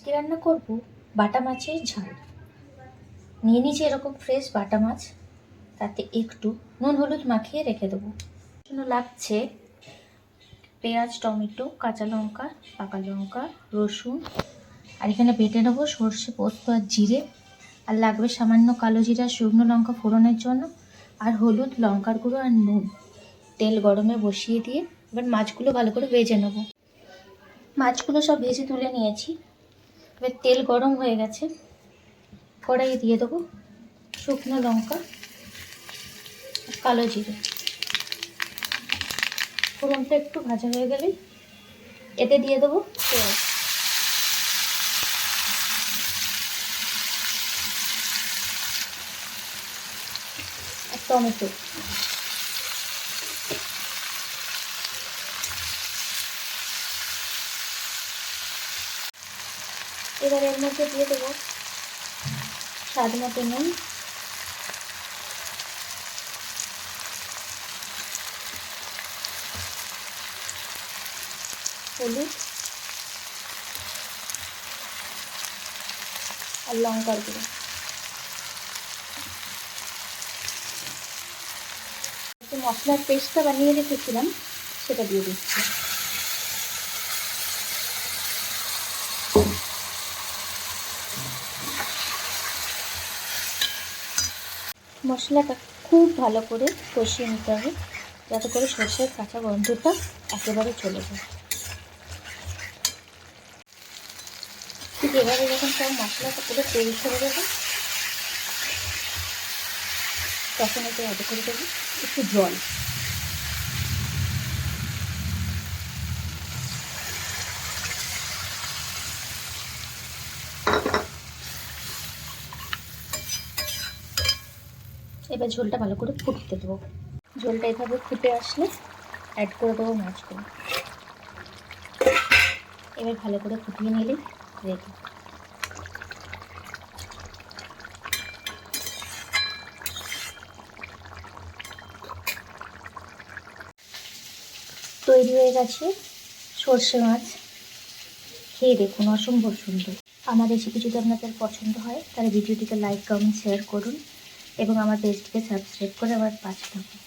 আজকে রান্না করব বাটা মাছের ঝাল। নিয়ে নিয়েছি এরকম ফ্রেশ বাটা মাছ, তাতে একটু নুন হলুদ মাখিয়ে রেখে দেবো। জন্য লাগছে পেঁয়াজ, টমেটো, কাঁচা লঙ্কা, পাকা লঙ্কা, রসুন, আর এখানে বেটে নেবো সর্ষে, পোস্ত আর জিরে, আর লাগবে সামান্য কালো জিরা, শুকনো লঙ্কা ফোড়নের জন্য, আর হলুদ, লঙ্কার গুঁড়ো আর নুন। তেল গরমে বসিয়ে দিয়ে এবার মাছগুলো ভালো করে ভেজে নেব। মাছগুলো সব ভেজে তুলে নিয়েছি। এবার তেল গরম হয়ে গেছে, কড়াইয়ে দিয়ে দেবো শুকনো লঙ্কা, কালো জিরে। ফোড়নটা একটু ভাজা হয়ে গেলে এতে দিয়ে দেবো পেঁয়াজ, আর টমেটো। এবার এর মধ্যে দিয়ে দেবো স্বাদ মতো নুন, হলুদ আর লঙ্কার গুঁড়ো। মশলার পেস্টটা বানিয়ে রেখেছিলাম সেটা দিয়ে দিচ্ছি। মশলাটা খুব ভালো করে কষিয়ে নিতে হবে, যাতে করে সর্ষের কাঁচা গন্ধটা একেবারে চলে যায়। ঠিক এভাবে যখন সব মশলাটা পুরো তেল ছেড়ে দেবে, তখন এতে অ্যাড করে দেবো একটু জল। এবার ঝোলটা ভালো করে ফুটতে দেবো। ঝোলটা এভাবে ফুটে আসলে অ্যাড করে দেবো মাছগুলো। এবার ভালো করে ফুটিয়ে নিলে রেডি। তৈরি হয়ে গেছে সর্ষে মাছ। খেয়ে দেখুন, অসম্ভব সুন্দর। আমার রেসিপি যদি আপনাদের পছন্দ হয় তাহলে ভিডিওটিকে লাইক, কমেন্ট, শেয়ার করুন এবং আমার পেজটিকে সাবস্ক্রাইব করে আমার পাশে থাকুন।